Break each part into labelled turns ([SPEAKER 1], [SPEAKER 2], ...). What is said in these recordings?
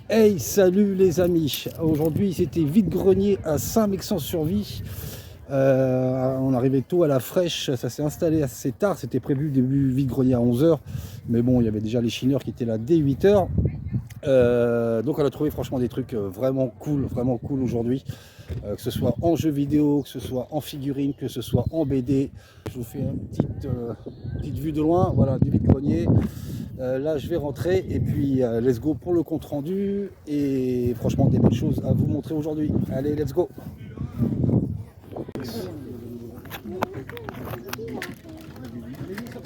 [SPEAKER 1] Hey, salut les amis. Aujourd'hui, c'était vide-grenier à Saint-Mexant-sur-Vie. On arrivait tôt à la fraîche, ça s'est installé assez tard. C'était prévu début vide-grenier à 11 h. Mais bon, il y avait déjà les chineurs qui étaient là dès 8 h. Donc on a trouvé franchement des trucs vraiment cool aujourd'hui. Que ce soit en jeu vidéo, que ce soit en figurine, que ce soit en BD. Je vous fais une petite vue de loin, voilà, du vide-grenier. Là je vais rentrer et puis let's go pour le compte rendu et franchement des belles choses à vous montrer aujourd'hui. Allez, let's go.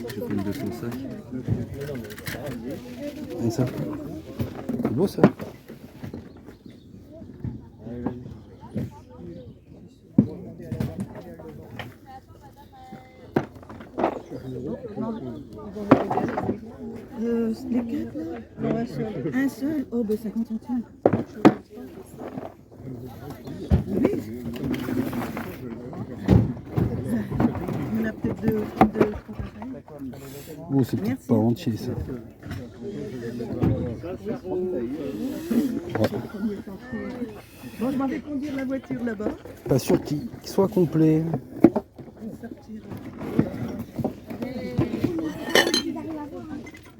[SPEAKER 2] Je filme de son sac.
[SPEAKER 1] Et ça, c'est beau ça.
[SPEAKER 3] Les quatre là non, un seul, oh ben 50 centimes. Oui. On a peut-être deux, trois pareils.
[SPEAKER 1] Oh, c'est peut-être pas entier ça. Ouais.
[SPEAKER 3] Bon, je m'en vais conduire la voiture là-bas.
[SPEAKER 1] Pas sûr qu'il soit complet.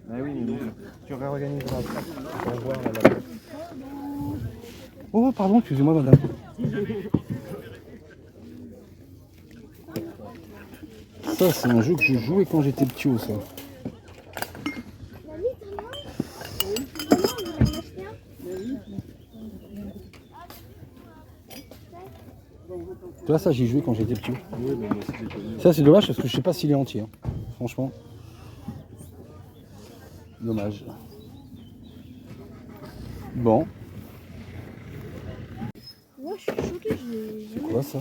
[SPEAKER 2] Ah oui, mais tu réorganiseras après. Pour voir la
[SPEAKER 1] Oh pardon, excusez-moi madame. Ça c'est un jeu que je jouais quand j'étais petit ça. Tu vois ça j'y jouais quand j'étais petit. Ça c'est dommage parce que je sais pas s'il est entier. Hein. Franchement. Dommage. Bon.
[SPEAKER 4] Moi je suis choquée,
[SPEAKER 1] C'est quoi ça?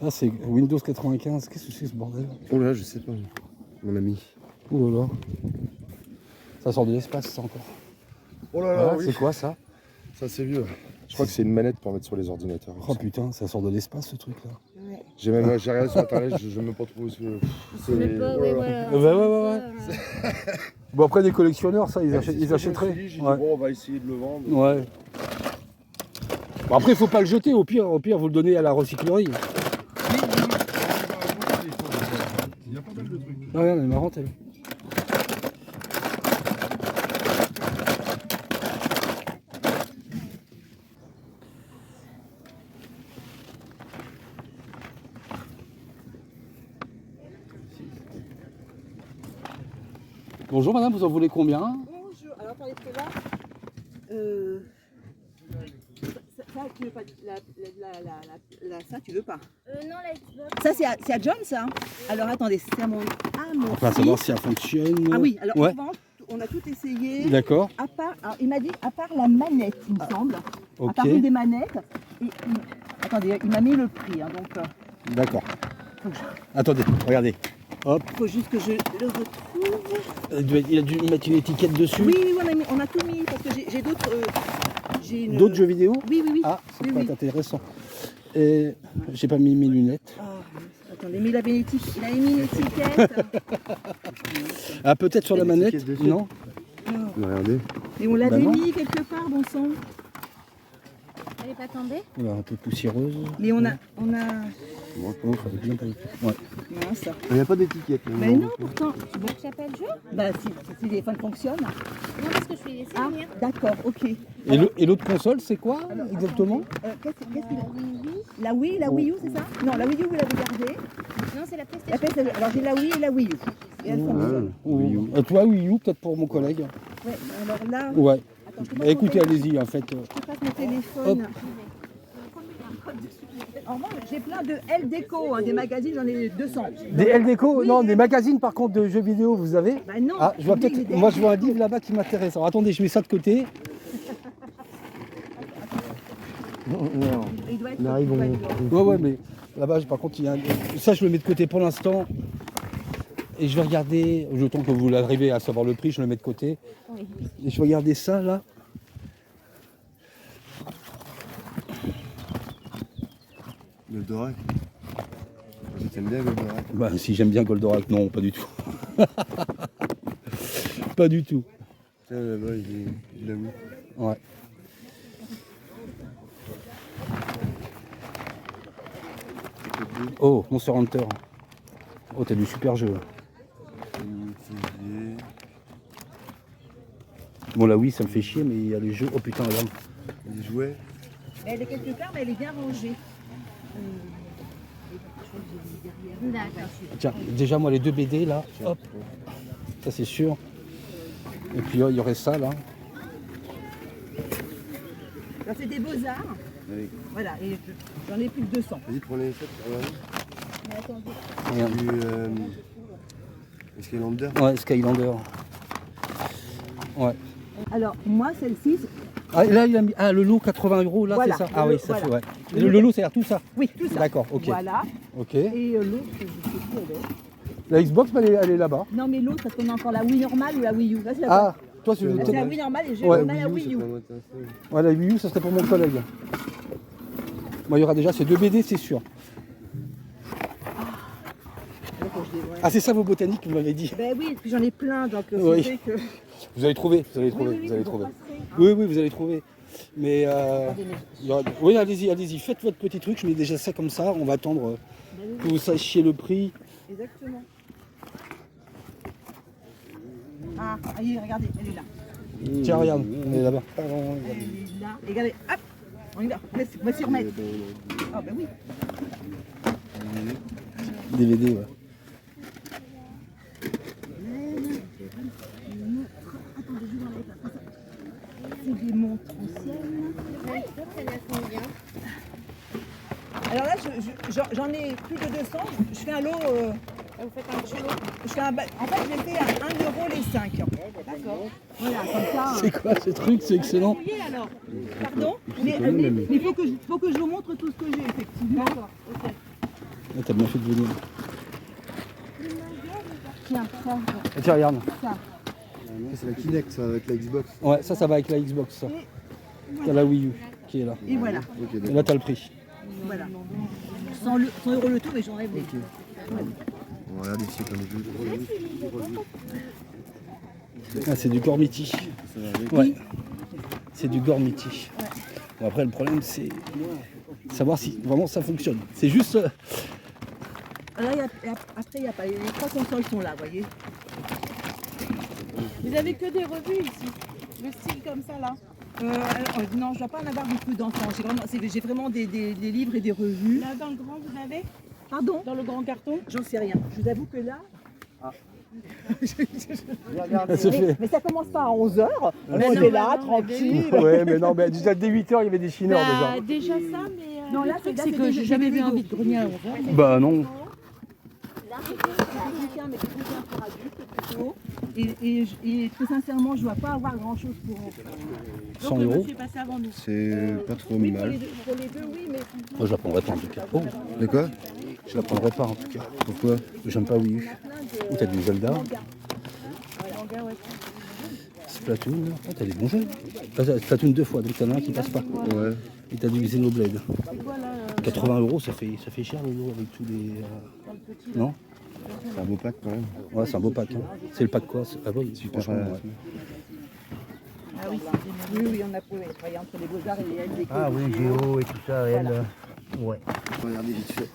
[SPEAKER 1] Ah c'est Windows 95, qu'est-ce que c'est ce bordel?
[SPEAKER 2] Oh là, je sais pas, mon ami.
[SPEAKER 1] Oh là là. Ça sort de l'espace ça encore.
[SPEAKER 2] Oh là là,
[SPEAKER 1] Ah,
[SPEAKER 2] oui.
[SPEAKER 1] c'est quoi ça?
[SPEAKER 2] Ça c'est vieux. Je crois que c'est une manette pour mettre sur les ordinateurs.
[SPEAKER 1] Oh putain, ça sort de l'espace ce truc là.
[SPEAKER 2] J'ai regardé sur internet, je ne me pas trouvé ce.
[SPEAKER 4] Mais pas,
[SPEAKER 2] oh
[SPEAKER 4] ouais,
[SPEAKER 2] là là.
[SPEAKER 4] voilà.
[SPEAKER 1] Ouais. Bon après des collectionneurs ça ils
[SPEAKER 2] Ouais, c'est ce que je me
[SPEAKER 1] achèteraient.
[SPEAKER 2] suis dit, j'ai dit,
[SPEAKER 1] Ouais.
[SPEAKER 2] bon, on va essayer de le vendre.
[SPEAKER 1] Ouais. Bon, après il faut pas le jeter, au pire vous le donnez à la recyclerie.
[SPEAKER 2] Il y a pas mal de trucs.
[SPEAKER 1] Ah, regarde, elle est marrante elle. Bonjour madame, vous en voulez combien?
[SPEAKER 3] Bonjour, alors attendez, parce que là, ça, tu veux pas, ça tu veux pas.
[SPEAKER 4] Non, la Xbox.
[SPEAKER 3] Ça c'est à John ça. Alors attendez, c'est à mon
[SPEAKER 1] Enfin savoir si ça fonctionne.
[SPEAKER 3] Ah oui, alors
[SPEAKER 1] ouais.
[SPEAKER 3] en revanche, on a tout essayé.
[SPEAKER 1] D'accord.
[SPEAKER 3] À part, alors, il m'a dit, à part la manette, il me semble.
[SPEAKER 1] Ok.
[SPEAKER 3] À part une des manettes. Attendez, il m'a mis le prix, hein, donc
[SPEAKER 1] D'accord. Attendez, regardez. Hop.
[SPEAKER 3] il faut juste que je le retrouve.
[SPEAKER 1] Il a dû mettre une étiquette dessus.
[SPEAKER 3] Oui, on a tout mis, parce que j'ai d'autres...
[SPEAKER 1] D'autres jeux vidéo?
[SPEAKER 3] Oui.
[SPEAKER 1] Ah, ça
[SPEAKER 3] Oui,
[SPEAKER 1] peut
[SPEAKER 3] oui.
[SPEAKER 1] être intéressant. Et j'ai pas mis mes lunettes.
[SPEAKER 3] Ah, attendez, mais il avait mis une étiquette.
[SPEAKER 1] Ah, peut-être sur la manette?
[SPEAKER 2] l'étiquette dessus.
[SPEAKER 1] Non?
[SPEAKER 2] Regardez.
[SPEAKER 3] Et on l'avait
[SPEAKER 1] Bah non.
[SPEAKER 3] mis quelque part, bon sang.
[SPEAKER 4] Elle est pas tombée?
[SPEAKER 1] Voilà, un peu poussiéreuse.
[SPEAKER 3] Mais on a...
[SPEAKER 1] Bon, fallait bien pas. Ouais.
[SPEAKER 3] Mince.
[SPEAKER 2] Il n'y a pas d'étiquette.
[SPEAKER 3] Mais non, pourtant... Bon,
[SPEAKER 4] Tu appelles le jeu?
[SPEAKER 3] bah si le téléphone fonctionne.
[SPEAKER 4] Non, parce que je suis laissée
[SPEAKER 3] Ah,
[SPEAKER 4] venir.
[SPEAKER 3] d'accord, ok.
[SPEAKER 1] Et l'autre console, c'est quoi exactement?
[SPEAKER 3] Qu'est-ce qu'il a?
[SPEAKER 4] La Wii.
[SPEAKER 3] La Wii U, c'est ça? Non, la Wii U, vous l'avez gardée.
[SPEAKER 4] Non, c'est la
[SPEAKER 3] La
[SPEAKER 4] PlayStation.
[SPEAKER 3] PS, alors j'ai la Wii et la Wii U. Et elle fonctionne.
[SPEAKER 1] Toi, Wii U, peut-être pour mon collègue.
[SPEAKER 3] Ouais, alors là...
[SPEAKER 1] Ouais.
[SPEAKER 3] Attends, je te
[SPEAKER 1] Bah,
[SPEAKER 3] passe
[SPEAKER 1] écoutez,
[SPEAKER 3] mon
[SPEAKER 1] allez-y, en fait.
[SPEAKER 3] téléphone. Je te passe mon téléphone.
[SPEAKER 1] Hop.
[SPEAKER 3] En revanche, j'ai plein de L déco, hein, des magazines, j'en ai 200.
[SPEAKER 1] Des LDéco?
[SPEAKER 3] Oui,
[SPEAKER 1] Non,
[SPEAKER 3] des-
[SPEAKER 1] des magazines par contre de jeux vidéo, vous avez?
[SPEAKER 3] Bah non.
[SPEAKER 1] Ah, je vois
[SPEAKER 3] oui,
[SPEAKER 1] peut-être.
[SPEAKER 3] mais des
[SPEAKER 1] Moi, je vois un
[SPEAKER 3] L-Déco.
[SPEAKER 1] livre là-bas qui m'intéresse. Alors attendez, je mets ça de côté.
[SPEAKER 3] Il doit être...
[SPEAKER 2] On arrive,
[SPEAKER 3] il doit être-
[SPEAKER 1] Ouais, mais là-bas, par contre, il y a ça, je le mets de côté pour l'instant. Et je vais regarder, le temps que vous arrivez à savoir le prix, je le mets de côté.
[SPEAKER 4] Oui.
[SPEAKER 1] Et je vais regarder ça là.
[SPEAKER 2] Goldorak. T'aimes bien Goldorak?
[SPEAKER 1] Bah, si j'aime bien Goldorak, non, pas du tout. Pas du tout.
[SPEAKER 2] Tiens, là-bas, il l'a mis.
[SPEAKER 1] Ouais. Oh, Monster Hunter. Oh, t'as du super jeu. Bon, là, oui, ça me fait chier, mais il y a les jeux. Oh putain, regarde.
[SPEAKER 2] Les jouets.
[SPEAKER 3] Elle est quelque part, mais elle est bien rangée.
[SPEAKER 4] D'accord.
[SPEAKER 1] Tiens, déjà, moi, les 2 BD, là, hop. Ça, c'est sûr. Et puis, il y aurait ça, là.
[SPEAKER 3] Là, c'est des beaux-arts.
[SPEAKER 2] Allez.
[SPEAKER 3] Voilà, et j'en ai plus de 200.
[SPEAKER 2] Vas-y, prends les 7.
[SPEAKER 3] Mais attendez.
[SPEAKER 1] Regarde.
[SPEAKER 2] Du Skylander.
[SPEAKER 1] Ouais, Skylander. Ouais.
[SPEAKER 3] Alors, moi, celle-ci,
[SPEAKER 1] Ah, là, il a mis. Ah, le lot 80 €, là,
[SPEAKER 3] Voilà,
[SPEAKER 1] c'est ça. Ah,
[SPEAKER 3] le-
[SPEAKER 1] oui, ça
[SPEAKER 3] voilà.
[SPEAKER 1] fait, ouais. Le lot, c'est tout ça.
[SPEAKER 3] oui, tout ça.
[SPEAKER 1] D'accord, ok.
[SPEAKER 3] Voilà.
[SPEAKER 1] Ok.
[SPEAKER 3] Et l'autre, je sais plus où elle est.
[SPEAKER 1] La Xbox, elle est là-bas.
[SPEAKER 3] Non, mais l'autre, parce qu'on a encore la Wii normale ou la Wii U. Là, c'est la,
[SPEAKER 1] Ah, toi, tu
[SPEAKER 3] là,
[SPEAKER 1] veux
[SPEAKER 3] c'est la Wii normale et j'ai
[SPEAKER 1] Ouais,
[SPEAKER 3] on a la Wii U.
[SPEAKER 1] Ouais, la Wii U, ça serait pour mon collègue. Bon, il y aura déjà ces 2 BD, c'est sûr. Ah, c'est ça vos botaniques, vous m'avez dit.
[SPEAKER 3] Ben oui, puis j'en ai plein, donc
[SPEAKER 1] Oui.
[SPEAKER 3] c'est vrai que...
[SPEAKER 1] Vous allez trouver, vous allez trouver,
[SPEAKER 3] Oui, oui,
[SPEAKER 1] vous allez
[SPEAKER 3] vous
[SPEAKER 1] trouver.
[SPEAKER 3] repasserez, hein.
[SPEAKER 1] Oui, oui, vous allez trouver. Mais il y aura- oui, allez-y, allez-y, faites votre petit truc. Je mets déjà ça comme ça. On va attendre que vous sachiez le prix.
[SPEAKER 3] Exactement. Ah, allez, regardez, elle est là.
[SPEAKER 1] Tiens, regarde, on est là-bas.
[SPEAKER 3] Elle est là. Et regardez, hop, on y va. On va s'y remettre. Ah ben oui.
[SPEAKER 1] DVD, ouais.
[SPEAKER 3] C'est des montres anciennes.
[SPEAKER 4] Ouais, donc elle a combien?
[SPEAKER 3] Alors là, j'en ai plus de 200. Je fais un lot.
[SPEAKER 4] Vous faites un petit lot?
[SPEAKER 3] Je fais en fait, j'ai fait à 1 € les 5. D'accord. Voilà, comme ça.
[SPEAKER 1] C'est quoi ce truc? C'est excellent.
[SPEAKER 3] Oui, alors. Pardon. Mais il faut que je vous montre tout ce que j'ai, effectivement. D'accord. Ok.
[SPEAKER 1] Ah, t'as bien fait de venir.
[SPEAKER 3] Tiens, ça.
[SPEAKER 1] Ah, tiens, regarde.
[SPEAKER 3] Ça.
[SPEAKER 2] C'est la Kinect, ça, avec la Xbox.
[SPEAKER 1] Ouais, ça va avec la Xbox, ça. T'as la Wii U qui est là.
[SPEAKER 3] Et voilà.
[SPEAKER 2] Ok,
[SPEAKER 1] Et
[SPEAKER 2] d'accord.
[SPEAKER 1] là, t'as le prix.
[SPEAKER 3] Voilà. 100 € le tout, mais j'en rêve.
[SPEAKER 2] On va regarder ici comme les jeux.
[SPEAKER 1] Ah, c'est du Gormiti.
[SPEAKER 2] Ça va avec.
[SPEAKER 1] Ouais. C'est du Gormiti. Bon, après, le problème, c'est savoir si vraiment ça fonctionne. C'est juste.
[SPEAKER 3] Là, après, il n'y a pas. Les 3 consoles sont là, vous voyez.
[SPEAKER 5] Vous avez que des revues ici, le style comme ça là.
[SPEAKER 3] Non, je ne dois pas en avoir beaucoup d'enfants. J'ai vraiment des livres et des revues.
[SPEAKER 5] Là dans le grand, vous avez?
[SPEAKER 3] Pardon?
[SPEAKER 5] Dans le grand carton?
[SPEAKER 3] J'en sais rien. Je vous avoue que là.
[SPEAKER 1] Ça se fait.
[SPEAKER 3] Mais ça commence pas à 11h. On
[SPEAKER 5] Mais
[SPEAKER 3] était
[SPEAKER 5] non,
[SPEAKER 3] là,
[SPEAKER 5] non,
[SPEAKER 3] tranquille.
[SPEAKER 1] Ouais, mais non, mais déjà dès 8h, il y avait des chineurs
[SPEAKER 5] Bah, déjà ça, mais
[SPEAKER 3] Non,
[SPEAKER 5] le
[SPEAKER 3] là,
[SPEAKER 5] truc
[SPEAKER 3] là,
[SPEAKER 5] c'est
[SPEAKER 3] c'est
[SPEAKER 5] que
[SPEAKER 3] des-
[SPEAKER 5] j'ai
[SPEAKER 3] des
[SPEAKER 5] jamais vu
[SPEAKER 3] vidéos.
[SPEAKER 5] un vide-grenier à 11h.
[SPEAKER 1] déjà. Bah non.
[SPEAKER 3] Là, c'est des bouquins, mais des bouquins pour adultes plutôt. Et très sincèrement, je ne dois pas avoir grand-chose pour enfants.
[SPEAKER 1] 100
[SPEAKER 5] Donc le
[SPEAKER 1] €.
[SPEAKER 5] monsieur est passé avant nous.
[SPEAKER 2] C'est pas trop
[SPEAKER 3] Oui, pour
[SPEAKER 2] mal.
[SPEAKER 3] les deux, oui, mais.
[SPEAKER 1] Moi, je la prendrai pas en tout cas. Oh,
[SPEAKER 2] De quoi?
[SPEAKER 1] je la prendrai pas en tout cas.
[SPEAKER 2] Pourquoi?
[SPEAKER 1] J'aime pas Wii U. Oh, t'as du Zelda.
[SPEAKER 5] Manga, ouais.
[SPEAKER 1] Splatoon. Oh, t'as des bons jeux. Ah, Splatoon 2 fois, donc t'en as un qui passe pas.
[SPEAKER 2] Ouais.
[SPEAKER 1] Et t'as du Xenoblade.
[SPEAKER 5] Voilà,
[SPEAKER 1] 80 €, ça fait cher le lot avec tous les. Non?
[SPEAKER 2] C'est un beau pack quand même.
[SPEAKER 1] Ouais, c'est un beau pack. Hein. C'est le pack quoi? Ah oui,
[SPEAKER 2] Super.
[SPEAKER 1] franchement, ouais.
[SPEAKER 3] Ah oui, oui, on a trouvé. Voyez, entre les beaux-arts et les LDK.
[SPEAKER 6] Ah oui, Géo et tout ça, elle. Ouais.
[SPEAKER 2] Faut regarder vite fait.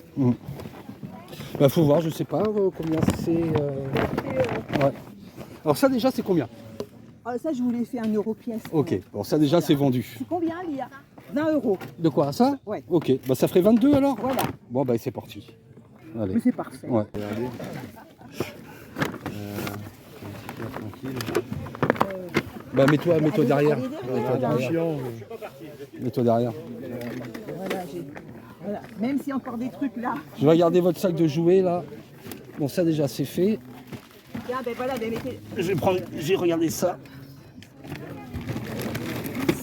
[SPEAKER 1] Bah, faut voir, je sais pas combien c'est. Ouais. Alors, ça déjà, c'est combien?
[SPEAKER 3] Ah, ça, je vous l'ai fait 1 € pièce.
[SPEAKER 1] Ok, bon, ça déjà, c'est vendu.
[SPEAKER 3] C'est combien, Lia? 20 €.
[SPEAKER 1] De quoi, ça?
[SPEAKER 3] Ouais.
[SPEAKER 1] Ok, bah ça ferait 22 alors?
[SPEAKER 3] Voilà.
[SPEAKER 1] Bon, bah c'est parti. Allez.
[SPEAKER 3] Mais c'est parfait.
[SPEAKER 1] Ouais.
[SPEAKER 2] Regardez. Tranquille.
[SPEAKER 1] Bah mets-toi derrière.
[SPEAKER 3] allez
[SPEAKER 1] Mets-toi
[SPEAKER 3] derrière.
[SPEAKER 1] derrière. Mets-toi derrière.
[SPEAKER 3] Voilà, voilà. Même s'il y a encore des trucs là.
[SPEAKER 1] Je vais regarder votre sac de jouets là. Bon, ça déjà c'est fait.
[SPEAKER 3] Tiens, ben voilà, ben mettez.
[SPEAKER 1] J'ai regardé ça.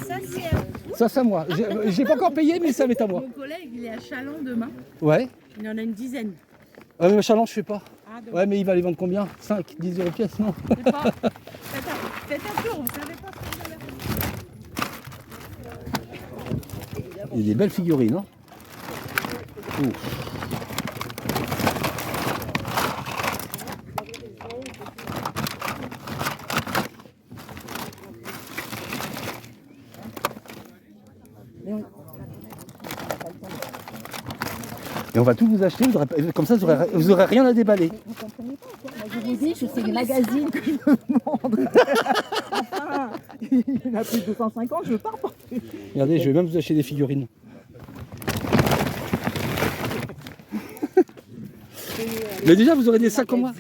[SPEAKER 4] Ça, c'est à vous.
[SPEAKER 1] Ça, c'est à moi. J'ai pas encore payé, mais ça va être à moi.
[SPEAKER 5] Mon collègue, il est à Chalon demain.
[SPEAKER 1] Ouais.
[SPEAKER 5] Il en a une dizaine.
[SPEAKER 1] Ouais, mais challenge, je fais pas.
[SPEAKER 5] Ah, donc,
[SPEAKER 1] Ouais, mais il va les vendre combien? 5, 10 € pièce, non?
[SPEAKER 5] c'est pas... Faites un tour, vous savez pas ce que vous avez.
[SPEAKER 1] Il y a des belles figurines, hein. Ouf. Et on va tout vous acheter, comme ça vous aurez rien à déballer.
[SPEAKER 3] Vous comprenez pas quoi. Moi, je vous dis que c'est les magazines que je me vendent. Enfin, il y en a plus de 250, je veux pas porter.
[SPEAKER 1] Regardez, je vais même vous acheter des figurines. Mais déjà, vous aurez des sacs comme moi.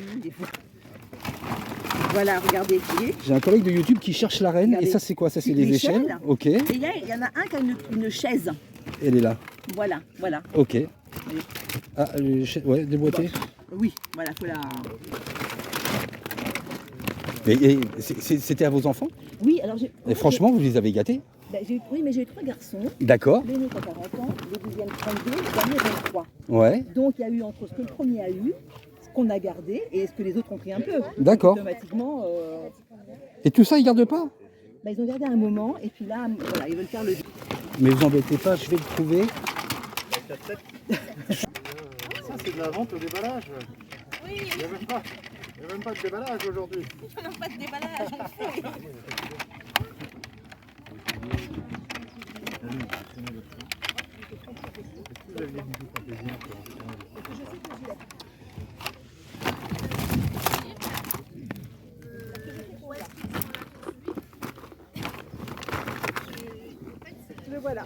[SPEAKER 3] Voilà, regardez.
[SPEAKER 1] J'ai un collègue de YouTube qui cherche la reine.
[SPEAKER 3] Regardez.
[SPEAKER 1] Et ça, c'est quoi? Ça, c'est les échelles. Ok.
[SPEAKER 3] Et il y en a un qui a une chaise.
[SPEAKER 1] Elle est là.
[SPEAKER 3] Voilà, voilà.
[SPEAKER 1] Ok. Ah, ouais, déboîté.
[SPEAKER 3] Oui, voilà, faut la...
[SPEAKER 1] Et c'était à vos enfants?
[SPEAKER 3] Oui, alors j'ai...
[SPEAKER 1] Et franchement, vous les avez gâtés?
[SPEAKER 3] Oui, mais j'ai eu 3 garçons.
[SPEAKER 1] D'accord.
[SPEAKER 3] L'aîné qui a 40 ans, le deuxième 32, le dernier 23.
[SPEAKER 1] Ouais.
[SPEAKER 3] Donc il y a eu entre ce que le premier a eu, ce qu'on a gardé et ce que les autres ont pris un peu.
[SPEAKER 1] D'accord.
[SPEAKER 3] Automatiquement,
[SPEAKER 1] Et tout ça, ils gardent pas?
[SPEAKER 3] ils ont gardé un moment et puis là, voilà, ils veulent faire le...
[SPEAKER 1] Mais vous embêtez pas, je vais le trouver.
[SPEAKER 2] Ça, c'est de la vente au déballage. Oui. Il n'y a même pas de déballage aujourd'hui.
[SPEAKER 5] Non, pas de déballage.
[SPEAKER 3] Le voilà.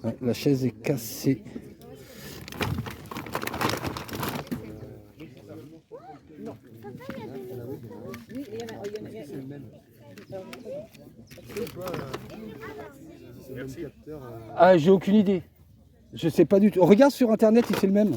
[SPEAKER 1] Ouais, la chaise est cassée. Ah, j'ai aucune idée. Je sais pas du tout. Regarde sur internet, c'est le même.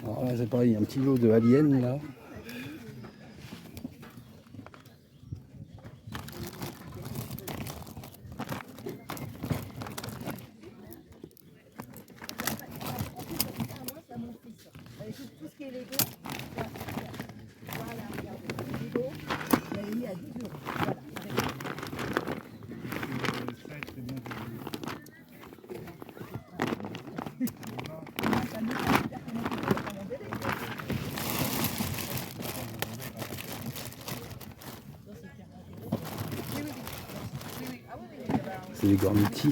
[SPEAKER 1] Alors là, c'est pareil, un petit lot de aliens là.
[SPEAKER 3] Tout ce qui est Lego, voilà, regardez, Lego, il a mis à 10 €. Voilà.
[SPEAKER 1] C'est les Gormiti.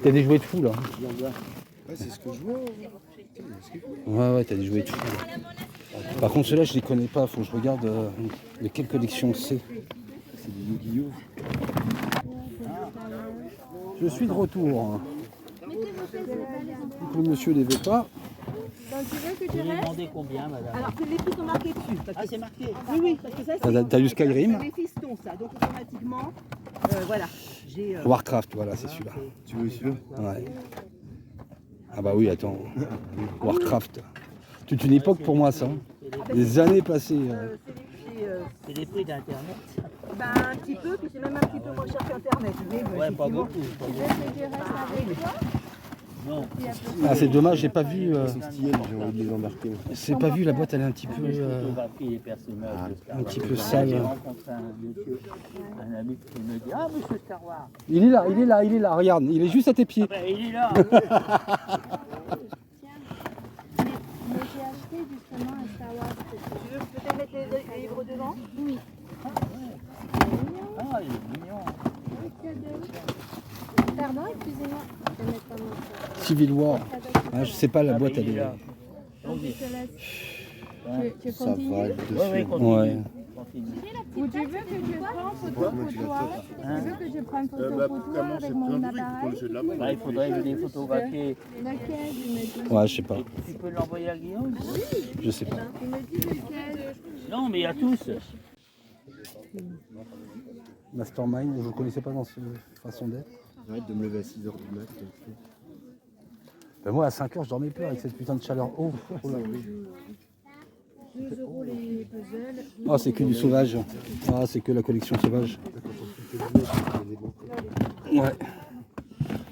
[SPEAKER 1] T'as des jouets de fou là.
[SPEAKER 2] Ouais, c'est ce que je vois.
[SPEAKER 1] Ouais, t'as des jouets de fou. Par contre, ceux-là, je les connais pas. Faut que je regarde de quelle collection c'est. C'est des Yu-Gi-Oh! Je suis de retour. Donc, le monsieur les veut pas.
[SPEAKER 3] Tu veux que tu restes?
[SPEAKER 6] Demandez combien, madame?
[SPEAKER 3] Alors que les filles sont marquées dessus.
[SPEAKER 6] Ah, c'est marqué.
[SPEAKER 3] Oui, oui, parce que ça
[SPEAKER 1] T'as du Skyrim?
[SPEAKER 3] c'est les fistons, ça. Donc automatiquement, voilà. J'ai...
[SPEAKER 1] Warcraft, voilà, c'est celui-là.
[SPEAKER 2] Tu veux celui-là?
[SPEAKER 1] Ouais. Ah bah oui, attends. Warcraft. Toute une époque pour moi, ça. Des années passées.
[SPEAKER 6] C'est les prix d'Internet.
[SPEAKER 3] Ben, un petit peu, puis c'est même un petit peu moins cher qu'Internet. Mais,
[SPEAKER 6] Ouais, pas
[SPEAKER 3] effectivement,
[SPEAKER 6] beaucoup. Pas beaucoup. Non.
[SPEAKER 1] Ah, c'est dommage, j'ai pas vu.
[SPEAKER 2] Stylé, j'ai envie de les embarquer.
[SPEAKER 1] C'est pas vu, la boîte, elle est un petit peu.
[SPEAKER 6] Photographie les personnages de Star
[SPEAKER 1] un
[SPEAKER 6] Wars.
[SPEAKER 1] petit peu sale.
[SPEAKER 6] J'ai rencontré un ami qui me dit: ah, monsieur Star Wars.
[SPEAKER 1] Il est là, il est là, il est là. Regarde, il est juste à tes pieds.
[SPEAKER 6] Ah ben, il est là.
[SPEAKER 4] Mais j'ai acheté justement un Star Wars.
[SPEAKER 3] tu veux peut-être mettre les livres devant?
[SPEAKER 4] Oui.
[SPEAKER 6] Ah, il est mignon.
[SPEAKER 4] Pardon, excusez-moi. Je vais mettre un mot.
[SPEAKER 1] Civil War. Ah, je sais pas, la boîte, elle est.
[SPEAKER 6] Donc,
[SPEAKER 4] Je te laisse. Tu
[SPEAKER 2] Ça va
[SPEAKER 4] continues?
[SPEAKER 2] être
[SPEAKER 6] oui,
[SPEAKER 2] dessus.
[SPEAKER 6] continue.
[SPEAKER 1] Ouais.
[SPEAKER 6] Continue.
[SPEAKER 4] Ou tu veux que je prenne photo pour toi? Tu veux que je prenne photo pour toi avec mon appareil?
[SPEAKER 6] Bah, il faudrait que les photographier.
[SPEAKER 4] Lequel tu me dis?
[SPEAKER 1] Ouais, je sais pas.
[SPEAKER 6] Tu peux l'envoyer à Guillaume?
[SPEAKER 1] Je sais pas.
[SPEAKER 4] Tu me dis lequel?
[SPEAKER 6] Non, mais il y a tous.
[SPEAKER 1] Mastermind, je ne connaissais pas dans cette façon d'être.
[SPEAKER 2] Arrête de me lever à 6h du mat.
[SPEAKER 1] Ben moi, à 5h, je dormais plus avec cette putain de chaleur. Oh, oh là.
[SPEAKER 4] 2 € les puzzles.
[SPEAKER 1] Ah, c'est que du sauvage. Ah, c'est que la collection sauvage. Ouais.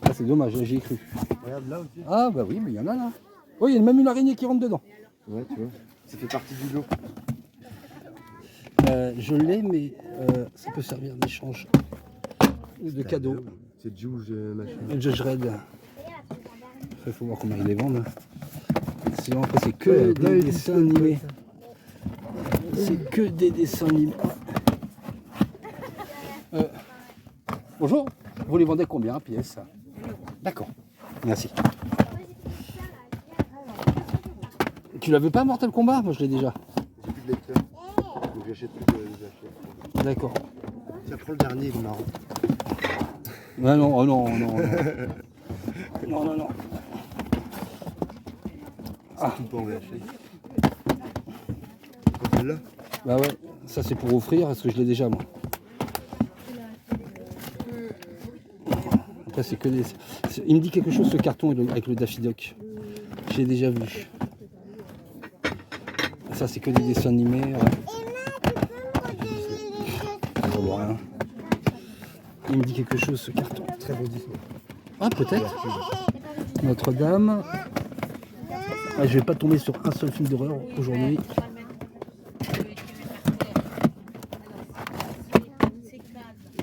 [SPEAKER 1] Ah, c'est dommage, j'y ai cru.
[SPEAKER 2] Regarde là aussi.
[SPEAKER 1] Ah, bah oui, mais il y en a là. Oui, il y a même une araignée qui rentre dedans.
[SPEAKER 2] Ouais, tu vois. Ça fait partie du lot.
[SPEAKER 1] Je l'ai, mais ça peut servir d'échange ou de cadeau.
[SPEAKER 2] C'est Juge machin.
[SPEAKER 1] Judge Red. Il faut voir comment ils les vendent. Sinon, après, c'est que des dessins animés. C'est que des dessins animés. Bonjour, vous les vendez combien pièce? D'accord, merci. Tu la veux pas, Mortal Kombat? Moi, je l'ai déjà.
[SPEAKER 2] J'ai plus de lecteur. Donc j'achète plus de achètes.
[SPEAKER 1] D'accord.
[SPEAKER 2] Tiens, prends le dernier, il est marrant.
[SPEAKER 1] Non, non, oh non, non, non. Non, non, non.
[SPEAKER 2] Ah. Tout pas en VHS. Quand celle-là?
[SPEAKER 1] Bah ouais, ça c'est pour offrir parce que je l'ai déjà moi. Après c'est que des... Il me dit quelque chose ce carton avec le Daffy Duck. J'ai déjà vu. Ça c'est que des dessins animés. Ouais. Je vois rien. Il me dit quelque chose ce carton.
[SPEAKER 2] Très beau Disney.
[SPEAKER 1] Ah peut-être. Notre-Dame. Ah, je vais pas tomber sur un seul film d'horreur aujourd'hui.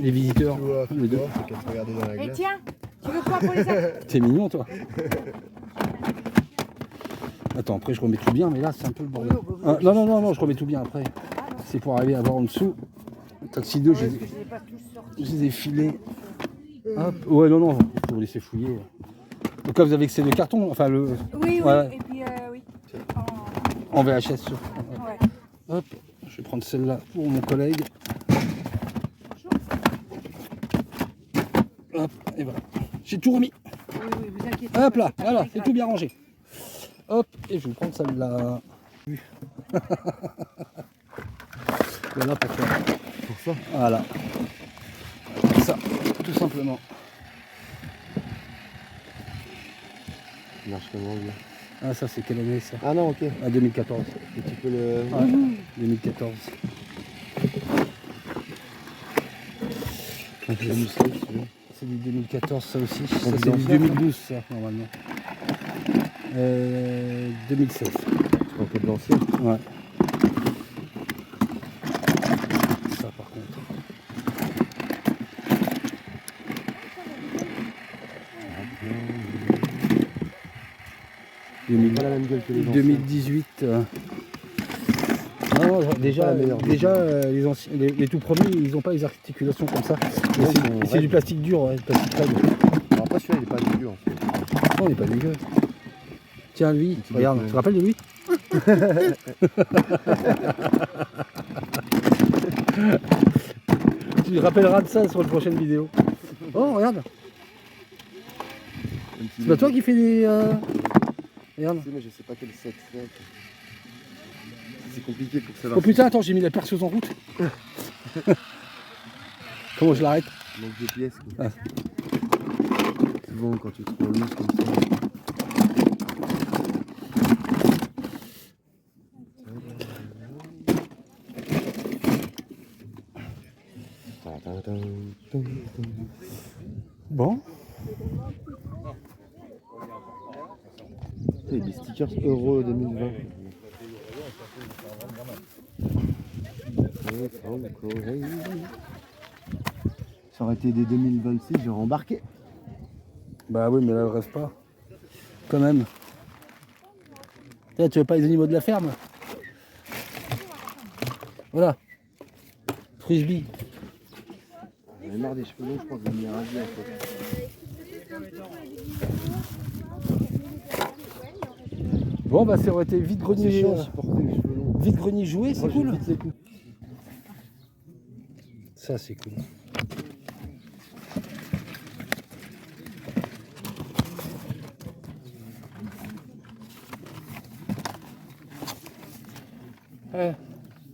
[SPEAKER 1] Les visiteurs. Les deux.
[SPEAKER 4] Et tiens, tu veux quoi pour les enfants?
[SPEAKER 1] T'es mignon toi. Attends, après je remets tout bien, mais là c'est un peu le bordel. Ah, non, non, non, non, je remets tout bien après. C'est pour arriver à voir en dessous. Taxi 2, je les ai filés. Hop. Ouais, non, non, il faut vous laisser fouiller. Donc là vous avez que ces deux cartons, enfin le.
[SPEAKER 4] Oui, oui,
[SPEAKER 1] ouais.
[SPEAKER 4] et puis oui.
[SPEAKER 1] En VHS.
[SPEAKER 4] Ouais.
[SPEAKER 1] Hop, je vais prendre celle-là pour mon collègue. Hop, et voilà. J'ai tout remis.
[SPEAKER 4] Oui, oui, vous inquiétez
[SPEAKER 1] Hop
[SPEAKER 4] pas,
[SPEAKER 1] là,
[SPEAKER 4] c'est pas
[SPEAKER 1] voilà,
[SPEAKER 4] très
[SPEAKER 1] c'est
[SPEAKER 4] grave.
[SPEAKER 1] tout bien rangé. Hop, et je vais prendre celle-là. Voilà pourquoi.
[SPEAKER 2] Pour ça?
[SPEAKER 1] Voilà. Ça, tout simplement.
[SPEAKER 2] Il marche comment lui?
[SPEAKER 1] Ah ça c'est quelle année ça?
[SPEAKER 2] Ah non, ok.
[SPEAKER 1] Ah 2014.
[SPEAKER 2] Et tu peux le.
[SPEAKER 1] Ouais, 2014. C'est du 2014 ça aussi. Ça c'est du 2012 ça normalement. 2016.
[SPEAKER 2] C'est un peu de l'ancien.
[SPEAKER 1] Ouais. Ça par contre.
[SPEAKER 2] Pas la même gueule que les anciens.
[SPEAKER 1] 2018. Non, déjà, les, anciens, les tout premiers, ils n'ont pas les articulations comme ça. C'est du plastique dur, ouais, du plastique raide.
[SPEAKER 2] Alors après celui-là il est pas dégueu en fait.
[SPEAKER 1] Non, il n'est pas dégueu. Tiens, lui, regarde, tu te rappelles de lui? Tu te rappelleras de ça sur la prochaine vidéo. Oh, regarde. C'est pas toi qui fais des... Regarde.
[SPEAKER 2] Mais je sais pas quel set c'est. C'est compliqué pour savoir.
[SPEAKER 1] Oh putain, attends, j'ai mis la perceuse en route. Comment je l'arrête?
[SPEAKER 2] Il manque des pièces. Quoi.
[SPEAKER 1] Ah.
[SPEAKER 2] Souvent quand tu te prends loose comme ça.
[SPEAKER 1] Bon.
[SPEAKER 2] C'est des stickers Euro 2020. Ça aurait été des 2026, j'aurais embarqué.
[SPEAKER 1] Bah oui, mais là, elle rêve pas. Quand même. Tiens, tu veux pas les animaux de la ferme? Voilà. Frisbee.
[SPEAKER 2] J'en ai marre des cheveux longs, je pense que je vais venir raser en fait.
[SPEAKER 1] Bon, bah ça aurait été vide-grenier.
[SPEAKER 2] C'est chiant de supporter les cheveux longs.
[SPEAKER 1] Vide-grenier joué, c'est
[SPEAKER 2] Moi, je
[SPEAKER 1] cool.
[SPEAKER 2] vite les coups.
[SPEAKER 1] Ça, c'est cool.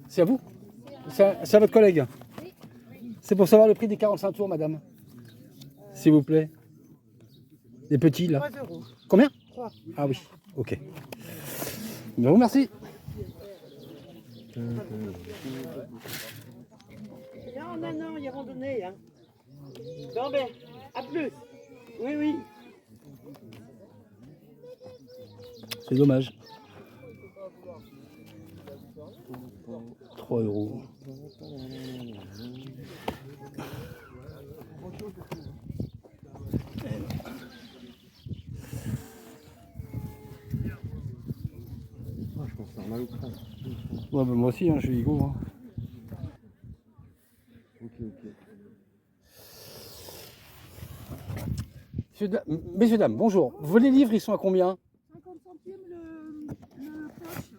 [SPEAKER 1] C'est à vous? C'est à votre collègue? C'est pour savoir le prix des 45 tours, madame. S'il vous plaît. Les petits, là.
[SPEAKER 5] 3 €.
[SPEAKER 1] Combien?
[SPEAKER 5] 3.
[SPEAKER 1] Ah oui, ok. Je vous remercie.
[SPEAKER 5] Non, non, non, il y a randonnée. Hein. Bon, ben, à plus. Oui, oui.
[SPEAKER 1] C'est dommage. 3 €.
[SPEAKER 2] Je pense que c'est normal ou pas.
[SPEAKER 1] Ouais, bah, moi aussi, hein, je suis Hugo. Hein.
[SPEAKER 2] Ok.
[SPEAKER 1] Messieurs, dames, bonjour. Vos livres, ils sont à combien?
[SPEAKER 3] 50 centimes le poche.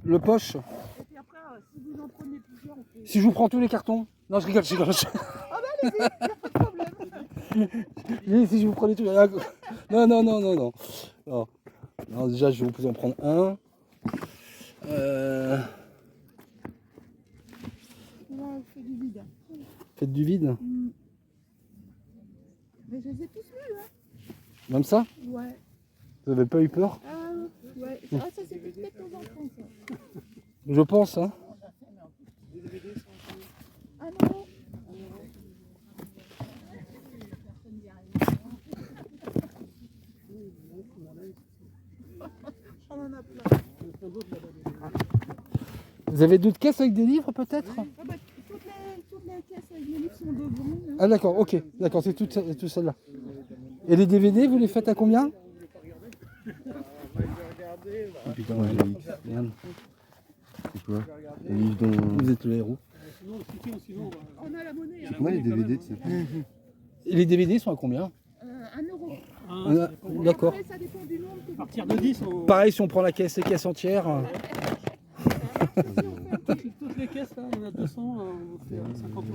[SPEAKER 1] Le poche?
[SPEAKER 3] Et puis après, si vous en prenez plusieurs, on fait...
[SPEAKER 1] Si je vous prends tous les cartons? Non, je rigole, je rigole.
[SPEAKER 3] Ah bah allez-y, il n'y a pas de problème.
[SPEAKER 1] Si je vous prenais tous les... Non, non, non, non, non. Non, non, déjà, je vais vous en prendre un.
[SPEAKER 3] Ouais, je fais du vide.
[SPEAKER 1] Faites du vide.
[SPEAKER 3] Mais je les ai tous lus, hein.
[SPEAKER 1] Même ça?
[SPEAKER 3] Ouais.
[SPEAKER 1] Vous avez pas eu peur?
[SPEAKER 3] Ouais. Ah, ça c'est peut-être aux enfants, ça.
[SPEAKER 1] Je pense, hein.
[SPEAKER 3] Ah non. On en a plein.
[SPEAKER 1] Vous avez d'autres caisses avec des livres, peut-être?
[SPEAKER 3] Ah bah, toutes les caisses avec les livres sont devant. Là.
[SPEAKER 1] Ah d'accord, ok. D'accord, c'est tout celle-là. Et les DVD, vous les faites à combien?
[SPEAKER 2] Oh putain, moi j'ai X.
[SPEAKER 1] Merde,
[SPEAKER 2] C'est quoi? Les livres dont...
[SPEAKER 1] vous êtes le héros.
[SPEAKER 3] On a la monnaie.
[SPEAKER 2] C'est combien les DVD de ça?
[SPEAKER 1] Et les DVD sont à combien?
[SPEAKER 3] 1 €.
[SPEAKER 1] D'accord.
[SPEAKER 3] Après, ça dépend du nombre que vous
[SPEAKER 6] partir de 10 ou...
[SPEAKER 1] Pareil, si on prend la caisse, les caisses entières.
[SPEAKER 6] Toutes les caisses, là, il y en a 200, on vous fait 50 €.